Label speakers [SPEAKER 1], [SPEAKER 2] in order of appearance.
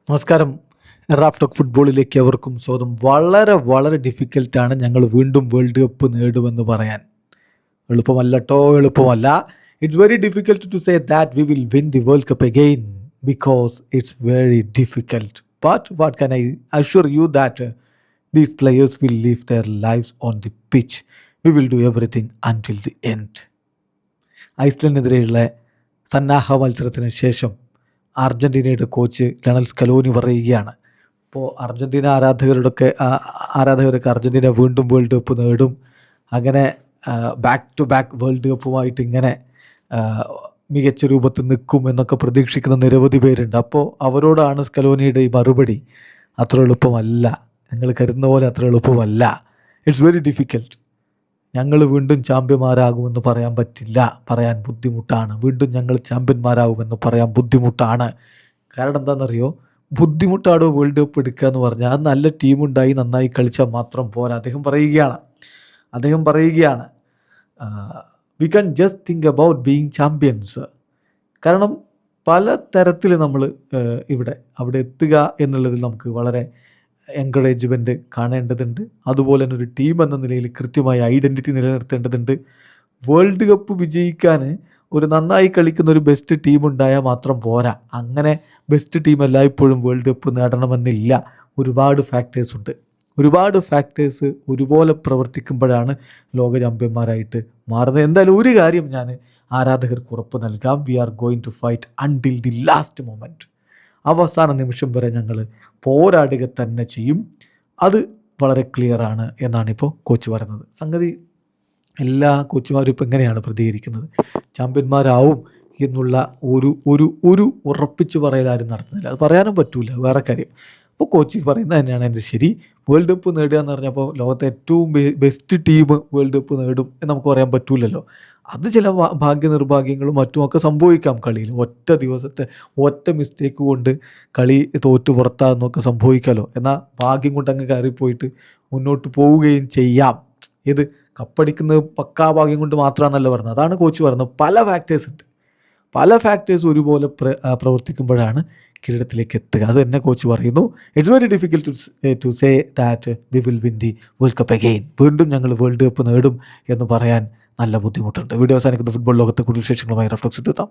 [SPEAKER 1] നമസ്കാരം. Raf talk ഫുട്ബോളിലേക്ക് അവർക്കും സ്വാഗതം. വളരെ ഡിഫിക്കൽട്ടാണ് ഞങ്ങൾ വീണ്ടും വേൾഡ് കപ്പ് നേടുമെന്ന് പറയാൻ. എളുപ്പമല്ല. It's very difficult to say that we will win the world cup again because it's very difficult. But what can I assure you that these players will leave their lifes on the pitch. We will do everything until the end. ഐസ്ലൻഡിനെതിരെയുള്ള സന്നാഹ മത്സരത്തിന് ശേഷം അർജൻറ്റീനയുടെ coach Lionel Scaloni പറയുകയാണ്, ഇപ്പോൾ Argentina ആരാധകരൊക്കെ Argentina വീണ്ടും world cup നേടും, അങ്ങനെ ബാക്ക് ടു ബാക്ക് വേൾഡ് കപ്പുമായിട്ട് ഇങ്ങനെ മികച്ച രൂപത്തിൽ നിൽക്കും എന്നൊക്കെ പ്രതീക്ഷിക്കുന്ന നിരവധി പേരുണ്ട്. അപ്പോൾ അവരോടാണ് സ്കലോനിയുടെ ഈ മറുപടി, അത്ര എളുപ്പമല്ല, നിങ്ങൾ കരുതുന്ന പോലെ അത്ര എളുപ്പമല്ല. It's very difficult. ഞങ്ങൾ വീണ്ടും ചാമ്പ്യന്മാരാകുമെന്ന് പറയാൻ പറ്റില്ല, പറയാൻ ബുദ്ധിമുട്ടാണ്. വീണ്ടും ഞങ്ങൾ ചാമ്പ്യന്മാരാകുമെന്ന് പറയാൻ ബുദ്ധിമുട്ടാണ്. കാരണം എന്താണെന്നറിയോ, ബുദ്ധിമുട്ടാണോ വേൾഡ് കപ്പ് എടുക്കുക എന്ന് പറഞ്ഞാൽ അത് നല്ല ടീമുണ്ടായി നന്നായി കളിച്ചാൽ മാത്രം പോരാ. അദ്ദേഹം പറയുകയാണ് we can just think about being champions. കാരണം പല തരത്തിൽ നമ്മൾ അവിടെ എത്തുക എന്നുള്ളതിൽ നമുക്ക് വളരെ എൻകറേജ്മെൻറ്റ് കാണേണ്ടതുണ്ട്. അതുപോലെ തന്നെ ഒരു ടീം എന്ന നിലയിൽ കൃത്യമായ ഐഡൻറ്റിറ്റി നിലനിർത്തേണ്ടതുണ്ട്. വേൾഡ് കപ്പ് വിജയിക്കാൻ ഒരു നന്നായി കളിക്കുന്ന ഒരു ബെസ്റ്റ് ടീം ഉണ്ടായാൽ മാത്രം പോരാ. അങ്ങനെ ബെസ്റ്റ് ടീം എല്ലായ്പ്പോഴും വേൾഡ് കപ്പ് നേടണമെന്നില്ല. ഒരുപാട് ഫാക്ടേഴ്സ് ഒരുപോലെ പ്രവർത്തിക്കുമ്പോഴാണ് ലോക ചാമ്പ്യന്മാരായിട്ട് മാറുന്നത്. എന്തായാലും ഒരു കാര്യം ഞാൻ ആരാധകർക്ക് ഉറപ്പ് നൽകാം, we are going to fight until the last moment. അവസാന നിമിഷം വരെ ഞങ്ങൾ പോരാടുക തന്നെ ചെയ്യും. അത് വളരെ ക്ലിയറാണ് എന്നാണ് ഇപ്പോൾ കോച്ച് പറയുന്നത്. സംഗതി എല്ലാ കോച്ചുമാരും ഇപ്പോൾ എങ്ങനെയാണ് പ്രതികരിക്കുന്നത്, ചാമ്പ്യന്മാരാവും എന്നുള്ള ഒരു ഉറപ്പിച്ച് പറയലാരും നടത്തുന്നില്ല. അത് പറയാനും പറ്റൂല, വേറെ കാര്യം. അപ്പോൾ കോച്ച് പറയുന്നത് തന്നെയാണ് എൻ്റെ ശരി. വേൾഡ് കപ്പ് നേടുക എന്ന് പറഞ്ഞപ്പോൾ ലോകത്തെ ഏറ്റവും ബെസ്റ്റ് ടീം വേൾഡ് കപ്പ് നേടും എന്ന് നമുക്ക് പറയാൻ പറ്റൂലല്ലോ. അത് ചില ഭാഗ്യനിർഭാഗ്യങ്ങളും മറ്റുമൊക്കെ സംഭവിക്കാം കളിയിൽ. ഒറ്റ ദിവസത്തെ ഒറ്റ മിസ്റ്റേക്ക് കൊണ്ട് കളി തോറ്റു പുറത്താകുന്നൊക്കെ സംഭവിക്കാമല്ലോ. എന്നാൽ ഭാഗ്യം കൊണ്ട് അങ്ങ് കയറിപ്പോയിട്ട് മുന്നോട്ട് പോവുകയും ചെയ്യാം. ഇത് കപ്പടിക്കുന്നത് പക്കാ ഭാഗ്യം കൊണ്ട് മാത്രമാണെന്നല്ല പറഞ്ഞത്. അതാണ് കോച്ച് പറയുന്നത്. പല ഫാക്ടേഴ്സ് ഒരുപോലെ പ്രവർത്തിക്കുമ്പോഴാണ് കിരീടത്തിലേക്ക് എത്തുക. അത് തന്നെ കോച്ച് പറയുന്നു. It's very difficult to say that we will win the world cup again. വീണ്ടും ഞങ്ങൾ വേൾഡ് കപ്പ് നേടും എന്ന് പറയാൻ നല്ല ബുദ്ധിമുട്ടുണ്ട്. വീഡിയോ അവസാനിക്കുന്ന ഫുട്ബോൾ ലോകത്തെ കൂടുതൽ വിശേഷങ്ങളുമായി റാഫ് ടോക്സ് എത്താം.